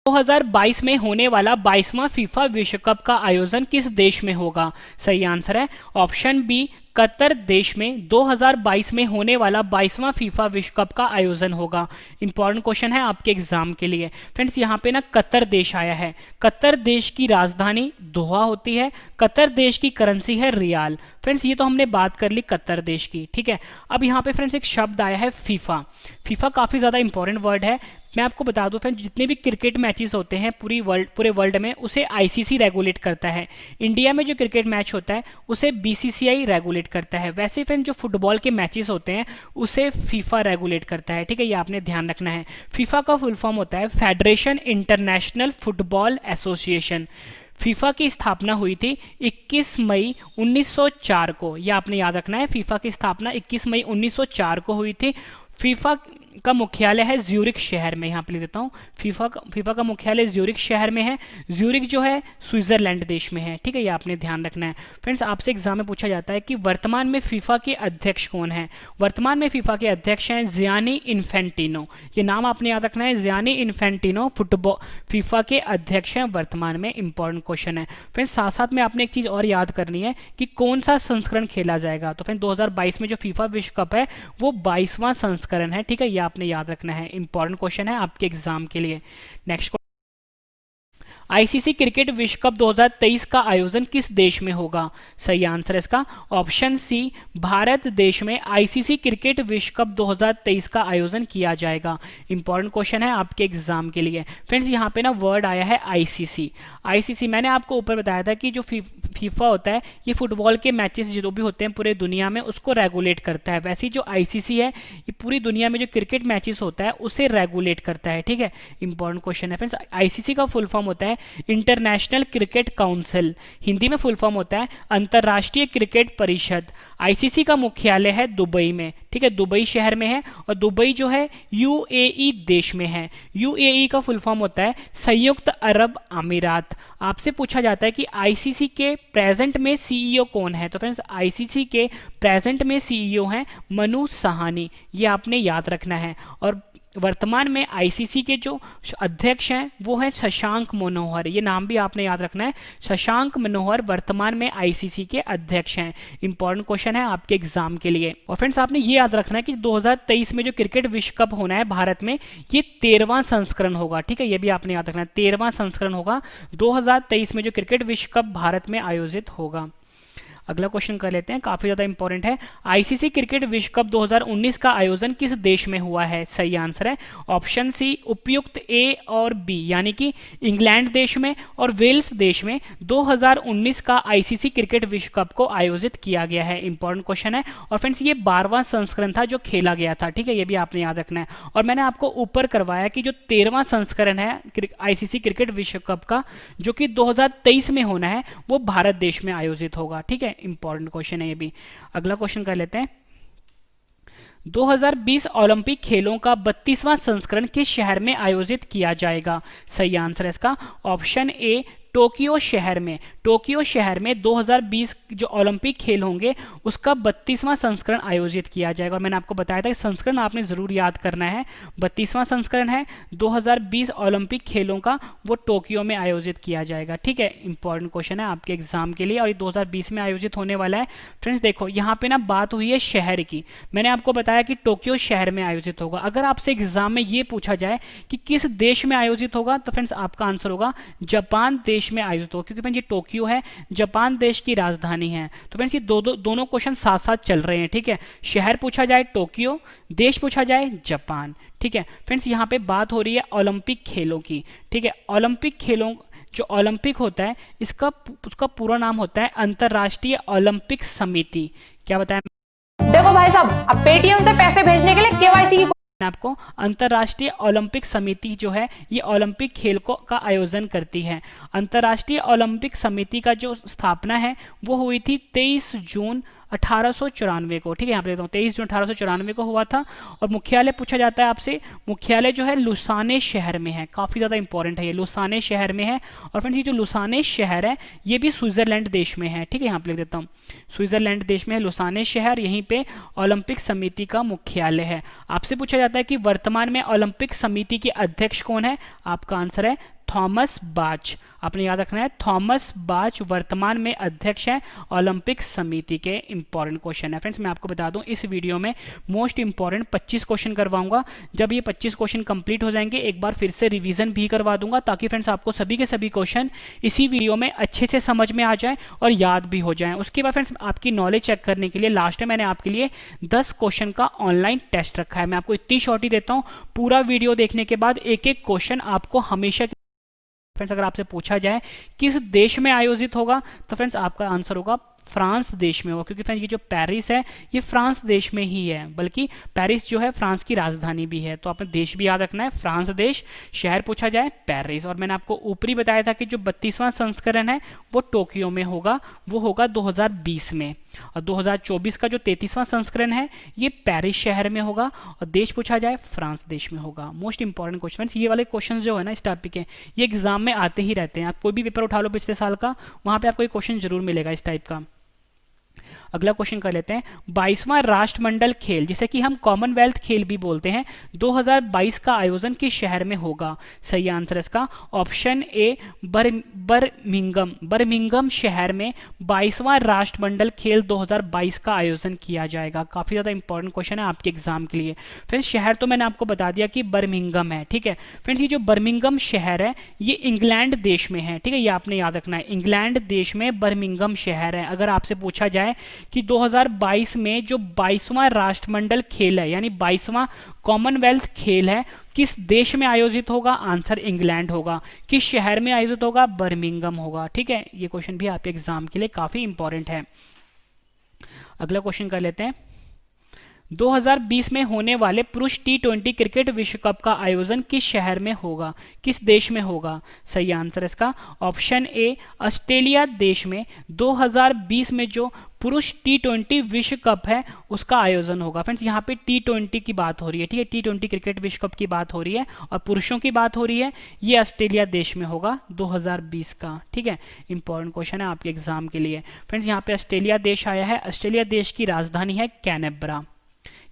2022 में होने वाला 22वां फीफा विश्व कप का आयोजन किस देश में होगा? सही आंसर है ऑप्शन बी, कतर देश में 2022 में होने वाला 22वां फीफा विश्व कप का आयोजन होगा। इंपॉर्टेंट क्वेश्चन है आपके एग्जाम के लिए। फ्रेंड्स यहाँ पे ना कतर देश आया है। कतर देश की राजधानी दोहा होती है। कतर देश की करेंसी है रियाल। फ्रेंड्स ये तो हमने बात कर ली कतर देश की, ठीक है। अब यहाँ पे फ्रेंड्स एक शब्द आया है फीफा। फीफा काफ़ी ज़्यादा इंपॉर्टेंट वर्ड है। मैं आपको बता दूं फ्रेंड्स, जितने भी क्रिकेट मैचेस होते हैं पूरे वर्ल्ड में उसे आईसीसी रेगुलेट करता है। इंडिया में जो क्रिकेट मैच होता है उसे बीसीसीआई रेगुलेट करता है। वैसे फ्रेंड जो फुटबॉल के मैचेस होते हैं उसे फीफा रेगुलेट करता है, ठीक है। ये आपने ध्यान रखना है। फीफा का फुल फॉर्म होता है federation international football association. FIFA की स्थापना हुई थी 21 मई 1904 को। यह आपने याद रखना है। फीफा की स्थापना 21 मई 1904 को हुई थी। फीफा का मुख्यालय है ज्यूरिख शहर में। यहाँ पे लिख देता हूँ, फीफा का मुख्यालय ज्यूरिख शहर में है। ज्यूरिख जो है स्विट्जरलैंड देश में है, ठीक है। ये आपने ध्यान रखना है। फ्रेंड्स आपसे एग्जाम में पूछा जाता है कि वर्तमान में फीफा के अध्यक्ष कौन है? वर्तमान में फीफा के अध्यक्ष हैं जियानी इन्फेंटिनो। ये नाम आपने याद रखना है, जियानी इन्फेंटिनो फीफा के अध्यक्ष हैं वर्तमान में। इंपॉर्टेंट क्वेश्चन है। फ्रेंड्स साथ साथ में आपने एक चीज और याद करनी है कि कौन सा संस्करण खेला जाएगा। तो फ्रेंड 2022 में जो फीफा विश्व कप है वो 22वां संस्करण है, ठीक है। ये आपने याद रखना है। इंपॉर्टेंट क्वेश्चन है आपके एग्जाम के लिए। नेक्स्ट, आईसीसी क्रिकेट विश्व कप 2023 का आयोजन किस देश में होगा? सही आंसर है इसका ऑप्शन सी, भारत देश में आईसीसी क्रिकेट विश्व कप 2023 का आयोजन किया जाएगा। इंपॉर्टेंट क्वेश्चन है आपके एग्जाम के लिए। फ्रेंड्स यहाँ पे ना वर्ड आया है आईसीसी। आईसीसी मैंने आपको ऊपर बताया था कि जो फीफा होता है ये फुटबॉल के मैचेस जो भी होते हैं पूरे दुनिया में उसको रेगुलेट करता है। वैसे जो आईसीसी है ये पूरी दुनिया में जो क्रिकेट मैचेस होता है उसे रेगुलेट करता है, ठीक है। इंपॉर्टेंट क्वेश्चन है। फ्रेंड्स आईसीसी का फुल फॉर्म होता है इंटरनेशनल क्रिकेट काउंसिल। हिंदी में फुल फॉर्म होता है अंतरराष्ट्रीय क्रिकेट परिषद। आईसीसी का मुख्यालय है दुबई में, ठीक है। दुबई शहर में है और दुबई जो है यूएई देश में है। यूएई का फुल फॉर्म होता है संयुक्त अरब अमीरात। आपसे पूछा जाता है कि आईसीसी के प्रेजेंट में सीईओ कौन है? तो फ्रेंड्स आईसीसी के प्रेजेंट में सीईओ हैं मनु सहानी। ये आपने याद रखना है। और वर्तमान में आईसीसी के जो अध्यक्ष हैं वो हैं शशांक मनोहर। ये नाम भी आपने याद रखना है। शशांक मनोहर वर्तमान में आईसीसी के अध्यक्ष हैं। इंपॉर्टेंट क्वेश्चन है आपके एग्जाम के लिए। और फ्रेंड्स आपने ये याद रखना है कि 2023 में जो क्रिकेट विश्व कप होना है भारत में ये 13वां संस्करण होगा, ठीक है। ये भी आपने याद रखना है, 13वां संस्करण होगा 2023 में जो क्रिकेट विश्व कप भारत में आयोजित होगा। अगला क्वेश्चन कर लेते हैं, काफी ज्यादा इंपॉर्टेंट है। आईसीसी क्रिकेट विश्व कप 2019 का आयोजन किस देश में हुआ है? सही आंसर है ऑप्शन सी, उपयुक्त ए और बी, यानी कि इंग्लैंड देश में और वेल्स देश में 2019 का आईसीसी क्रिकेट विश्व कप को आयोजित किया गया है। इंपॉर्टेंट क्वेश्चन है। और फ्रेंड्स ये 12वां संस्करण था जो खेला गया था, ठीक है। ये भी आपने याद रखना है। और मैंने आपको ऊपर करवाया कि जो 13वां संस्करण है आईसीसी क्रिकेट विश्व कप का जो कि 2023 में होना है वो भारत देश में आयोजित होगा, ठीक है। इंपॉर्टेंट क्वेश्चन है ये भी। अगला क्वेश्चन कर लेते हैं, 2020 ओलंपिक खेलों का 32वां संस्करण किस शहर में आयोजित किया जाएगा? सही आंसर है इसका ऑप्शन ए, टोक्यो शहर में। टोक्यो शहर में 2020 जो ओलंपिक खेल होंगे उसका 32वां संस्करण आयोजित किया जाएगा। और मैंने आपको बताया था कि संस्करण आपने जरूर याद करना है। 32वां संस्करण है 2020 ओलंपिक खेलों का, वो टोक्यो में आयोजित किया जाएगा, ठीक है। इंपॉर्टेंट क्वेश्चन है आपके एग्जाम के लिए और ये 2020 में आयोजित होने वाला है। फ्रेंड्स देखो यहाँ पे ना बात हुई है शहर की। मैंने आपको बताया कि टोक्यो शहर में आयोजित होगा। अगर आपसे एग्जाम में ये पूछा जाए कि किस देश में आयोजित होगा तो फ्रेंड्स आपका आंसर होगा जापान देश में आयोजित हो, क्योंकि फ्रेंड्स ये टोक्यो है, जापान देश की राजधानी है। तो फ्रेंड्स ये दोनों क्वेश्चन साथ साथ चल रहे हैं, ठीक है। शहर पूछा जाए टोक्यो, देश पूछा जाए जापान, ठीक है। फ्रेंड्स यहाँ पे बात हो रही है ओलंपिक खेलों की, ठीक है। ओलंपिक खेलों जो ओलंपिक होता है उसका पूरा नाम होता है अंतरराष्ट्रीय ओलंपिक समिति। क्या बताया? देखो भाई साहब, अब पेटीएम से पैसे भेजने के लिए केवाईसी की आपको अंतरराष्ट्रीय ओलंपिक समिति जो है ये ओलंपिक खेल का आयोजन करती है। अंतरराष्ट्रीय ओलंपिक समिति का जो स्थापना है वो हुई थी 23 जून 1894 को, ठीक है। यहाँ पे देखता हूँ 23 जून 1894 को हुआ था। और मुख्यालय पूछा जाता है आपसे, मुख्यालय जो है लुसाने शहर में है। काफ़ी ज़्यादा इंपॉर्टेंट है ये, लुसाने शहर में है। और फ्रेंड्स ये जो लुसाने शहर है ये भी स्विट्जरलैंड देश में है, ठीक है। यहाँ पे लिख देता हूँ स्विट्जरलैंड देश में है लुसाने शहर, यहीं पे ओलंपिक समिति का मुख्यालय है। आपसे पूछा जाता है कि वर्तमान में ओलंपिक समिति के अध्यक्ष कौन है? आपका आंसर है थॉमस बाच। आपने याद रखना है, थॉमस बाच वर्तमान में अध्यक्ष हैं ओलंपिक समिति के। इंपॉर्टेंट क्वेश्चन है फ्रेंड्स। मैं आपको बता दूं इस वीडियो में मोस्ट इंपॉर्टेंट 25 क्वेश्चन करवाऊंगा। जब ये 25 क्वेश्चन कंप्लीट हो जाएंगे एक बार फिर से रिवीजन भी करवा दूंगा, ताकि फ्रेंड्स आपको सभी के सभी क्वेश्चन इसी वीडियो में अच्छे से समझ में आ जाए और याद भी हो जाए। उसके बाद फ्रेंड्स आपकी नॉलेज चेक करने के लिए लास्ट में मैंने आपके लिए 10 क्वेश्चन का ऑनलाइन टेस्ट रखा है। मैं आपको इतनी शॉर्ट ही देता हूं, पूरा वीडियो देखने के बाद एक एक क्वेश्चन आपको हमेशा। फ्रेंड्स अगर आपसे पूछा जाए किस देश में आयोजित होगा, तो फ्रेंड्स आपका आंसर होगा फ्रांस देश में होगा, क्योंकि फ्रेंड्स ये जो पेरिस है ये फ्रांस देश में ही है, बल्कि पेरिस जो है फ्रांस की राजधानी भी है। तो आपने देश भी याद रखना है, फ्रांस देश। शहर पूछा जाए पेरिस। और मैंने आपको ऊपरी बताया था कि जो 32वां संस्करण है वो टोक्यो में होगा, वो होगा 2020 में। और 2024 का जो 33वां संस्करण है ये पेरिस शहर में होगा, और देश पूछा जाए फ्रांस देश में होगा। मोस्ट इंपॉर्टेंट क्वेश्चन, ये वाले क्वेश्चन जो है ना इस टॉपिक के, ये एग्जाम में आते ही रहते हैं। आप कोई भी पेपर उठा लो पिछले साल का, वहां पे आपको एक क्वेश्चन जरूर मिलेगा इस टाइप का। अगला क्वेश्चन कर लेते हैं, 22वां राष्ट्रमंडल खेल, जिसे कि हम कॉमनवेल्थ खेल भी बोलते हैं, 2022 का आयोजन किस शहर में होगा? सही आंसर इसका ऑप्शन ए बर्मिंघम शहर में 22वां राष्ट्रमंडल खेल 2022 का आयोजन किया जाएगा। काफी ज्यादा इंपॉर्टेंट क्वेश्चन है आपके एग्जाम के लिए। फ्रेंड्स शहर तो मैंने आपको बता दिया कि बर्मिंघम है, ठीक है। फ्रेंड्स ये जो बर्मिंघम शहर है ये इंग्लैंड देश में है, ठीक है, ये आपने याद रखना है। इंग्लैंड देश में बर्मिंघम शहर है। अगर आपसे पूछा जाए कि 2022 में जो 22वां राष्ट्रमंडल खेल है, यानी 22वां कॉमनवेल्थ खेल है, किस देश में आयोजित होगा? आंसर इंग्लैंड होगा। किस शहर में आयोजित होगा? बर्मिंघम होगा, ठीक है। ये क्वेश्चन भी आपके एग्जाम के लिए काफी इंपॉर्टेंट है। अगला क्वेश्चन कर लेते हैं, 2020 में होने वाले पुरुष T20 क्रिकेट विश्व कप का आयोजन किस शहर में होगा? किस देश में होगा? सही आंसर इसका ऑप्शन ए ऑस्ट्रेलिया देश में 2020 में जो पुरुष T20 विश्व कप है उसका आयोजन होगा। फ्रेंड्स यहाँ पे T20 की बात हो रही है, ठीक है, T20 क्रिकेट विश्व कप की बात हो रही है और पुरुषों की बात हो रही है। ये ऑस्ट्रेलिया देश में होगा 2020 का, ठीक है। इंपॉर्टेंट क्वेश्चन है आपके एग्जाम के लिए। फ्रेंड्स यहाँ पे ऑस्ट्रेलिया देश आया है। ऑस्ट्रेलिया देश की राजधानी है कैनबरा।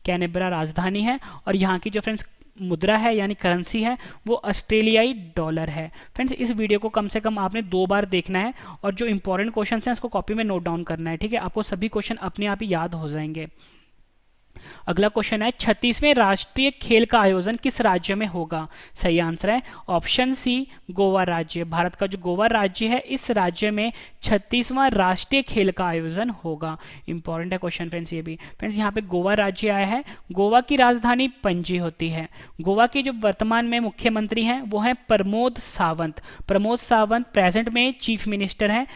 कैनबरा राजधानी है, और यहाँ की जो फ्रेंड्स मुद्रा है यानी करेंसी है वो ऑस्ट्रेलियाई डॉलर है। फ्रेंड्स इस वीडियो को कम से कम आपने 2 बार देखना है, और जो इंपॉर्टेंट क्वेश्चन हैं उसको कॉपी में नोट डाउन करना है, ठीक है। आपको सभी क्वेश्चन अपने आप ही याद हो जाएंगे। अगला क्वेश्चन है, 36वें राष्ट्रीय खेल का आयोजन किस राज्य में होगा? सही आंसर है ऑप्शन सी गोवा राज्य। भारत का जो गोवा राज्य है इस राज्य में 36वां राष्ट्रीय खेल का आयोजन होगा। इंपॉर्टेंट है क्वेश्चन फ्रेंड्स ये भी। फ्रेंड्स यहाँ पे गोवा राज्य आया है। गोवा की राजधानी पणजी होती है। गोवा के जो वर्तमान में मुख्यमंत्री हैं वो हैं प्रमोद सावंत। प्रमोद सावंत प्रेजेंट में चीफ मिनिस्टर हैं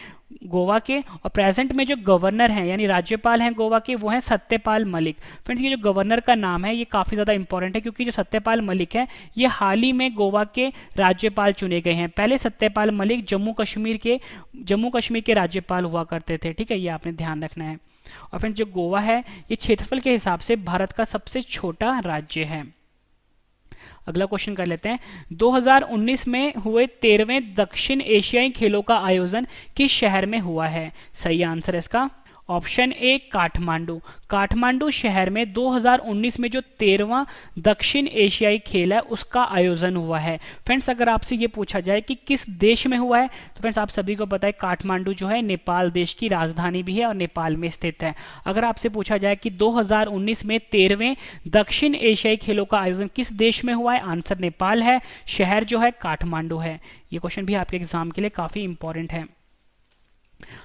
गोवा के, और प्रेजेंट में जो गवर्नर हैं यानी राज्यपाल हैं गोवा के वो हैं सत्यपाल मलिक। फ्रेंड्स ये जो गवर्नर का नाम है ये काफ़ी ज़्यादा इंपॉर्टेंट है, क्योंकि जो सत्यपाल मलिक है ये हाल ही में गोवा के राज्यपाल चुने गए हैं। पहले सत्यपाल मलिक जम्मू कश्मीर के राज्यपाल हुआ करते थे, ठीक है, ये आपने ध्यान रखना है। और फ्रेंड्स जो गोवा है ये क्षेत्रफल के हिसाब से भारत का सबसे छोटा राज्य है। अगला क्वेश्चन कर लेते हैं, 2019 में हुए 13वें दक्षिण एशियाई खेलों का आयोजन किस शहर में हुआ है? सही आंसर इसका ऑप्शन ए काठमांडू। काठमांडू शहर में 2019 में जो 13वां दक्षिण एशियाई खेल है उसका आयोजन हुआ है। फ्रेंड्स अगर आपसे ये पूछा जाए कि किस देश में हुआ है, तो फ्रेंड्स आप सभी को पता है काठमांडू जो है नेपाल देश की राजधानी भी है और नेपाल में स्थित है। अगर आपसे पूछा जाए कि 2019 में 13वें दक्षिण एशियाई खेलों का आयोजन किस देश में हुआ है, आंसर नेपाल है, शहर जो है काठमांडू है। ये क्वेश्चन भी आपके एग्जाम के लिए काफी इंपॉर्टेंट है।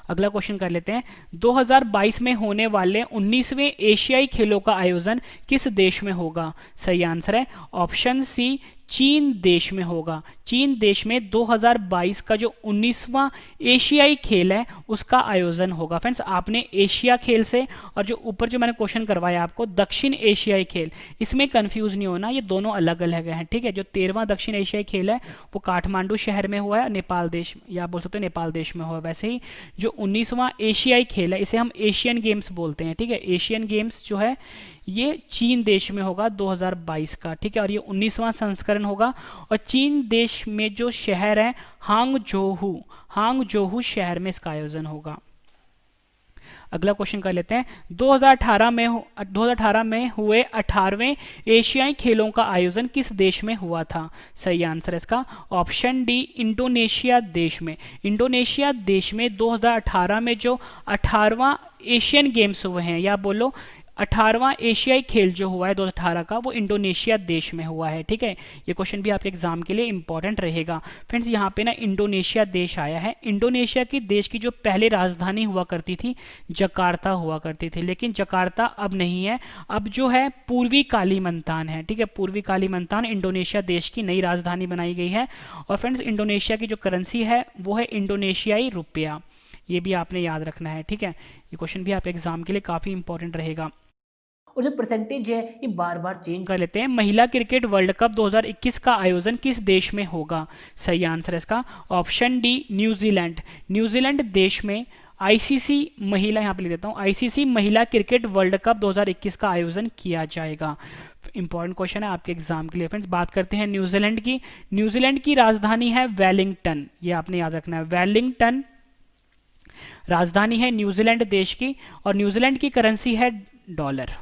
अगला क्वेश्चन कर लेते हैं, 2022 में होने वाले 19वें एशियाई खेलों का आयोजन किस देश में होगा? सही आंसर है ऑप्शन सी चीन देश में होगा। चीन देश में 2022 का जो 19वां एशियाई खेल है उसका आयोजन होगा। फ्रेंड्स आपने एशिया खेल से और जो ऊपर जो मैंने क्वेश्चन करवाया आपको दक्षिण एशियाई खेल, इसमें कंफ्यूज नहीं होना, ये दोनों अलग अलग हैं, ठीक है। जो 13वां दक्षिण एशियाई खेल है वो काठमांडू शहर में हुआ है, नेपाल देश, या बोल सकते हो नेपाल देश में हुआ। वैसे ही जो 19वां एशियाई खेल है इसे हम एशियन गेम्स बोलते हैं, ठीक है। एशियन गेम्स जो है ये चीन देश में होगा 2022 का, ठीक है, और ये 19वां संस्करण होगा। और चीन देश में जो शहर है हांगझोऊ शहर में इसका आयोजन होगा। अगला क्वेश्चन कर लेते हैं, 2018 में हुए 18वें एशियाई खेलों का आयोजन किस देश में हुआ था? सही आंसर है इसका ऑप्शन डी, इंडोनेशिया देश में। इंडोनेशिया देश में 2018 में जो 18वां एशियन गेम्स हुए हैं, या बोलो 18वां एशियाई खेल जो हुआ है 2018 का, वो इंडोनेशिया देश में हुआ है। ठीक है, ये क्वेश्चन भी आपके एग्जाम के लिए इंपॉर्टेंट रहेगा। फ्रेंड्स, यहाँ पे ना इंडोनेशिया देश आया है। इंडोनेशिया की देश की जो पहले राजधानी हुआ करती थी जकार्ता हुआ करती थी, लेकिन जकार्ता अब नहीं है, अब जो है पूर्वी कालीमंतान है। ठीक है, पूर्वी कालीमंतान इंडोनेशिया देश की नई राजधानी बनाई गई है। और फ्रेंड्स, इंडोनेशिया की जो करेंसी है वो है इंडोनेशियाई रुपया, ये भी आपने याद रखना है। ठीक है, ये क्वेश्चन भी आपके एग्जाम के लिए काफी इंपॉर्टेंट रहेगा। और जो परसेंटेज है ये बार बार चेंज कर लेते हैं, महिला क्रिकेट वर्ल्ड कप 2021 का आयोजन किस देश में होगा? सही आंसर है इसका ऑप्शन डी, न्यूजीलैंड। न्यूजीलैंड देश में आईसीसी महिला, यहाँ पे लिख देता हूँ, आईसीसी महिला क्रिकेट वर्ल्ड कप 2021 का आयोजन किया जाएगा। इंपॉर्टेंट क्वेश्चन है आपके एग्जाम के लिए। फ्रेंड्स, बात करते हैं न्यूजीलैंड की। न्यूजीलैंड की राजधानी है वेलिंगटन, ये आपने याद रखना है, वेलिंगटन राजधानी है न्यूजीलैंड देश की, और न्यूजीलैंड की करेंसी है डॉलर।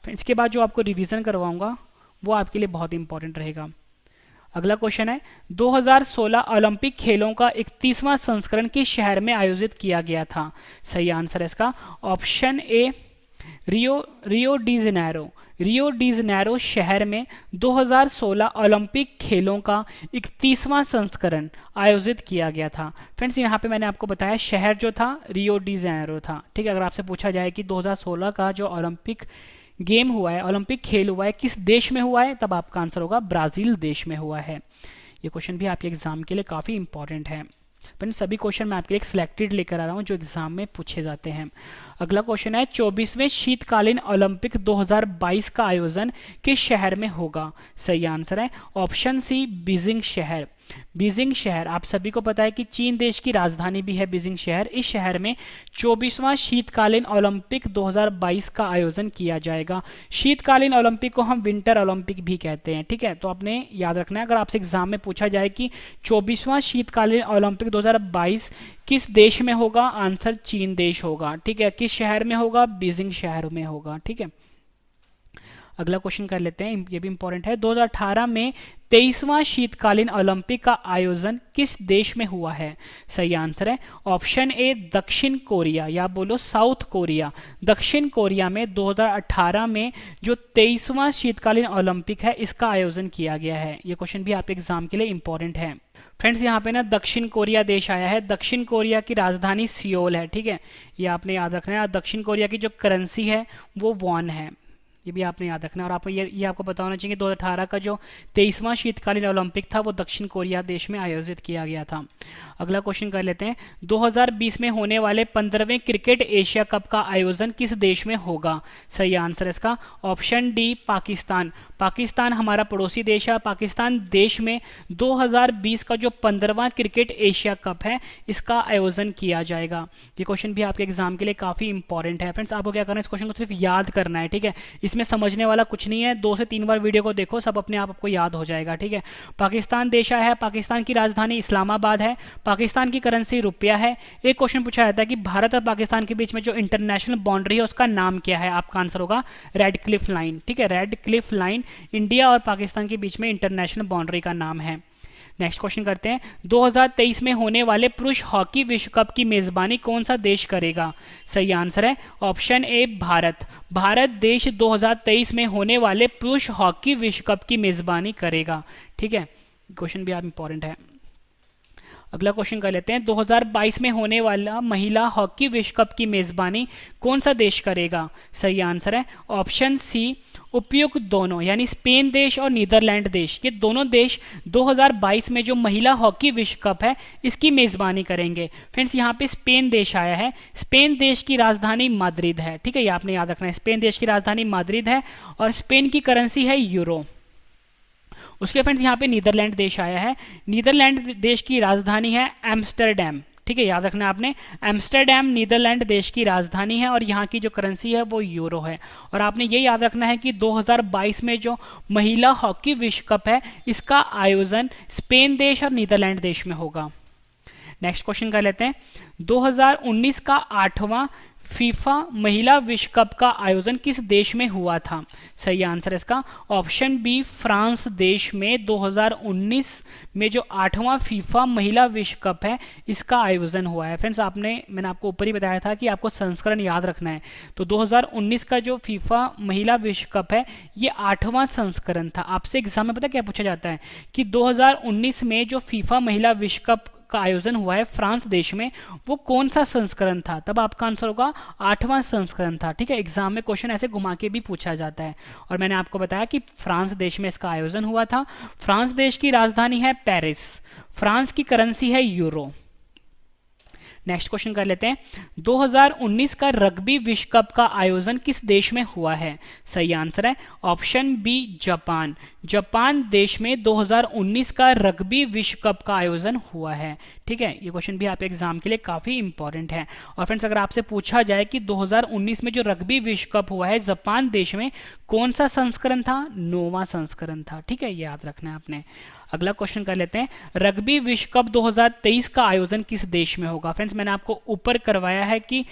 इसके बाद जो आपको रिवीजन करवाऊंगा वो आपके लिए बहुत इंपॉर्टेंट रहेगा। अगला क्वेश्चन है, 2016 ओलंपिक खेलों का 31वां संस्करण किस शहर में आयोजित किया गया था? सही आंसर है इसका option A, Rio de Janeiro. Rio de Janeiro शहर में 2016 ओलंपिक खेलों का 31वां संस्करण आयोजित किया गया था। फ्रेंड्स, यहाँ पे मैंने आपको बताया शहर जो था रियो डी जेनेरो था। ठीक है, अगर आपसे पूछा जाए कि 2016 का जो ओलंपिक गेम हुआ है, ओलंपिक खेल हुआ है, किस देश में हुआ है, तब आपका आंसर होगा ब्राजील देश में हुआ है। ये क्वेश्चन भी आपके एग्जाम के लिए काफ़ी इंपॉर्टेंट है। फ्रेंड्स, सभी क्वेश्चन मैं आपके लिए सिलेक्टेड लेकर आ रहा हूँ जो एग्जाम में पूछे जाते हैं। अगला क्वेश्चन है, 24वें शीतकालीन ओलंपिक 2022 का आयोजन किस शहर में होगा? सही आंसर है ऑप्शन सी, बीजिंग शहर। बीजिंग शहर, आप सभी को पता है कि चीन देश की राजधानी भी है बीजिंग शहर। इस शहर में 24वां शीतकालीन ओलंपिक 2022 का आयोजन किया जाएगा। शीतकालीन ओलंपिक को हम विंटर ओलंपिक भी कहते हैं। ठीक है, तो आपने याद रखना है, अगर आपसे एग्जाम में पूछा जाए कि 24वां शीतकालीन ओलंपिक 2022 किस देश में होगा, आंसर चीन देश होगा। ठीक है, किस शहर में होगा? बीजिंग शहर में होगा। ठीक है, अगला क्वेश्चन कर लेते हैं, ये भी इंपॉर्टेंट है। 2018 में 23वां शीतकालीन ओलंपिक का आयोजन किस देश में हुआ है? सही आंसर है ऑप्शन ए, दक्षिण कोरिया, या बोलो साउथ कोरिया। दक्षिण कोरिया में 2018 में जो 23वां शीतकालीन ओलंपिक है इसका आयोजन किया गया है। ये क्वेश्चन भी आपके एग्जाम के लिए इंपॉर्टेंट है। फ्रेंड्स, यहाँ पे ना दक्षिण कोरिया देश आया है। दक्षिण कोरिया की राजधानी सियोल है। ठीक है, ये आपने याद रखना है। और दक्षिण कोरिया की जो करेंसी है वो वॉन है, ये भी आपने याद रखना है। और आपको ये आपको पता होना चाहिए कि 2018 का जो 23वां शीतकालीन ओलंपिक था वो दक्षिण कोरिया देश में आयोजित किया गया था। अगला क्वेश्चन कर लेते हैं, 2020 में होने वाले 15वें क्रिकेट एशिया कप का आयोजन किस देश में होगा? सही आंसर है इसका ऑप्शन डी, पाकिस्तान। पाकिस्तान हमारा पड़ोसी देश है। पाकिस्तान देश में 2020 का जो 15वां क्रिकेट एशिया कप है इसका आयोजन किया जाएगा। ये क्वेश्चन भी आपके एग्जाम के लिए काफ़ी इंपॉर्टेंट है। फ्रेंड्स, आपको क्या करना है, इस क्वेश्चन को सिर्फ याद करना है। ठीक है, इसमें समझने वाला कुछ नहीं है, 2 से 3 बार वीडियो को देखो, सब अपने आप आपको याद हो जाएगा। ठीक है, पाकिस्तान देश आया है, पाकिस्तान की राजधानी इस्लामाबाद है, पाकिस्तान की करेंसी रुपया है। एक क्वेश्चन पूछा जाता है कि भारत और पाकिस्तान के बीच में जो इंटरनेशनल बाउंड्री है उसका नाम क्या है? आपका आंसर होगा रेड क्लिफ लाइन। ठीक है, रेड क्लिफ लाइन इंडिया और पाकिस्तान के बीच में इंटरनेशनल बाउंड्री का नाम है। नेक्स्ट क्वेश्चन करते हैं, 2023 में होने वाले पुरुष हॉकी विश्व कप की मेजबानी कौन सा देश करेगा? सही आंसर है ऑप्शन ए, भारत। भारत देश 2023 में होने वाले पुरुष हॉकी विश्व कप की मेजबानी करेगा। ठीक है, क्वेश्चन भी आप इंपॉर्टेंट है। अगला क्वेश्चन कर लेते हैं, 2022 में होने वाला महिला हॉकी विश्व कप की मेजबानी कौन सा देश करेगा? सही आंसर है ऑप्शन सी, उपयुक्त दोनों, यानी स्पेन देश और नीदरलैंड देश, ये दोनों देश 2022 में जो महिला हॉकी विश्व कप है इसकी मेजबानी करेंगे। फ्रेंड्स, यहाँ पे स्पेन देश आया है। स्पेन देश की राजधानी माद्रिद है। ठीक है, ये आपने याद रखना है, स्पेन देश की राजधानी माद्रिद है और स्पेन की करेंसी है यूरो। उसके फ्रेंड्स, यहाँ पे नीदरलैंड देश आया है। नीदरलैंड देश की राजधानी है एम्स्टरडैम। ठीक है, याद रखना आपने, एम्स्टरडैम नीदरलैंड देश की राजधानी है और यहाँ की जो करेंसी है वो यूरो है। और आपने ये याद रखना है कि 2022 में जो महिला हॉकी विश्व कप है इसका आयोजन स्पेन देश और नीदरलैंड देश में होगा। नेक्स्ट क्वेश्चन कर लेते हैं, 2019 का 8वां फीफा महिला विश्व कप का आयोजन किस देश में हुआ था? सही आंसर है इसका ऑप्शन बी, फ्रांस देश में 2019 में जो 8वां फीफा महिला विश्व कप है इसका आयोजन हुआ है। फ्रेंड्स मैंने आपको ऊपर ही बताया था कि आपको संस्करण याद रखना है। तो 2019 का जो फीफा महिला विश्व कप है ये 8वां संस्करण था। आपसे एग्जाम में पता क्या पूछा जाता है कि 2019 में जो फीफा महिला विश्व कप का आयोजन हुआ है फ्रांस देश में, वो कौन सा संस्करण था? तब आपका आंसर होगा 8वां संस्करण था। ठीक है, एग्जाम में क्वेश्चन ऐसे घुमा के भी पूछा जाता है। और मैंने आपको बताया कि फ्रांस देश में इसका आयोजन हुआ था। फ्रांस देश की राजधानी है पेरिस, फ्रांस की करेंसी है यूरो। नेक्स्ट क्वेश्चन कर लेते हैं, 2019 का रग्बी विश्व कप का आयोजन किस देश में हुआ है? सही आंसर है ऑप्शन बी, जापान। जापान देश में 2019 का रग्बी विश्व कप का आयोजन हुआ है। ठीक है, ये क्वेश्चन भी आपके एग्जाम के लिए काफी इंपॉर्टेंट है। और फ्रेंड्स अगर आपसे पूछा जाए कि 2019 में जो रग्बी विश्व कप हुआ है जापान देश में, कौन सा संस्करण था? 9वां संस्करण था। ठीक है, ये याद रखना है आपने। अगला क्वेश्चन कर लेते हैं, रग्बी विश्व कप 2023 का आयोजन किस देश में होगा? फ्रेंड्स मैंने आपको ऊपर करवाया है कि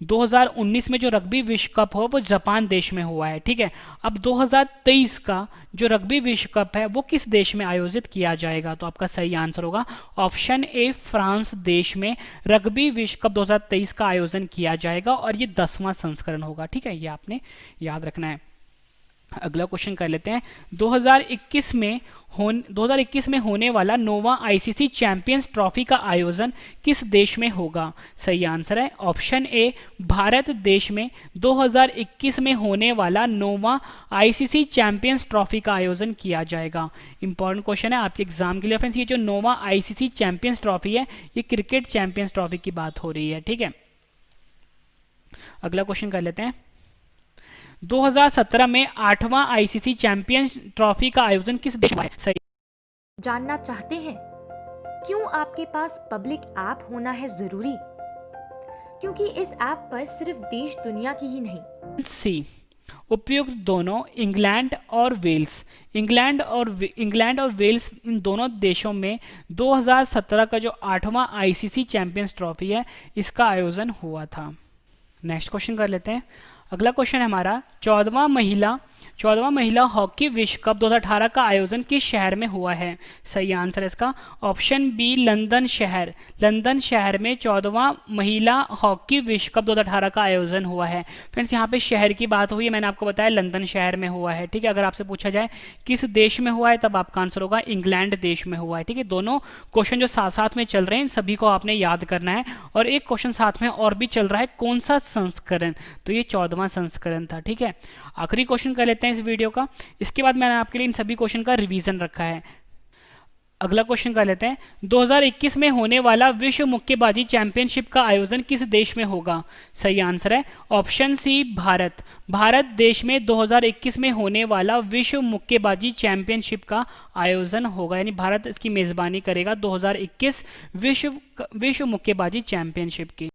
2019 में जो रग्बी विश्व कप हो वो जापान देश में हुआ है। ठीक है, अब 2023 का जो रग्बी विश्व कप है वो किस देश में आयोजित किया जाएगा? तो आपका सही आंसर होगा ऑप्शन ए, फ्रांस देश में रग्बी विश्व कप 2023 का आयोजन किया जाएगा और ये 10वां संस्करण होगा। ठीक है, ये आपने याद रखना है। अगला क्वेश्चन कर लेते हैं, 2021 में होने वाला 9वां आईसीसी चैंपियंस ट्रॉफी का आयोजन किस देश में होगा? सही आंसर है ऑप्शन ए, भारत देश में 2021 में होने वाला 9वां आईसीसी चैंपियंस ट्रॉफी का आयोजन किया जाएगा। इंपॉर्टेंट क्वेश्चन है आपके एग्जाम के लिए। फ्रेंड्स ये जो 9वां आईसीसी चैंपियंस ट्रॉफी है ये क्रिकेट चैंपियंस ट्रॉफी की बात हो रही है। ठीक है, अगला क्वेश्चन कर लेते हैं, 2017 में 8वां आईसीसी चैंपियंस ट्रॉफी का आयोजन किस देश में? सही जानना चाहते हैं क्यों आपके पास पब्लिक ऐप होना है जरूरी? क्योंकि इस ऐप पर सिर्फ देश दुनिया की ही नहीं, सी उपयुक्त दोनों इंग्लैंड और वेल्स इन दोनों देशों में 2017 का जो 8वां आईसीसी चैंपियंस ट्रॉफी है इसका आयोजन हुआ था। नेक्स्ट क्वेश्चन कर लेते हैं, अगला क्वेश्चन है हमारा, 14वां महिला हॉकी विश्व कप 2018 का आयोजन किस शहर में हुआ है? सही आंसर है इसका ऑप्शन बी, लंदन शहर में 14वां महिला हॉकी विश्व कप 2018 का आयोजन हुआ है। फ्रेंड्स यहाँ पे शहर की बात हुई है, मैंने आपको बताया लंदन शहर में हुआ है। ठीक है, अगर आपसे पूछा जाए किस देश में हुआ है तब आपका आंसर होगा इंग्लैंड देश में हुआ है। ठीक है, दोनों क्वेश्चन जो साथ साथ में चल रहे हैं इन सभी को आपने याद करना है। और एक क्वेश्चन साथ में और भी चल रहा है, कौन सा संस्करण? तो ये 14वां संस्करण था। ठीक है, आखिरी क्वेश्चन कर लेते हैं इस वीडियो का, इसके बाद मैंने आपके लिए इन सभी क्वेश्चन का रिवीजन रखा है। अगला क्वेश्चन कर लेते हैं, 2021 में होने वाला विश्व मुक्केबाजी चैंपियनशिप का आयोजन किस देश में होगा? सही आंसर है ऑप्शन सी, भारत देश में 2021 में होने वाला विश्व मुक्केबाजी चैंपियनशिप का आयोजन होगा, यानी भारत इसकी मेजबानी करेगा 2021 विश्व मुक्केबाजी चैंपियनशिप की।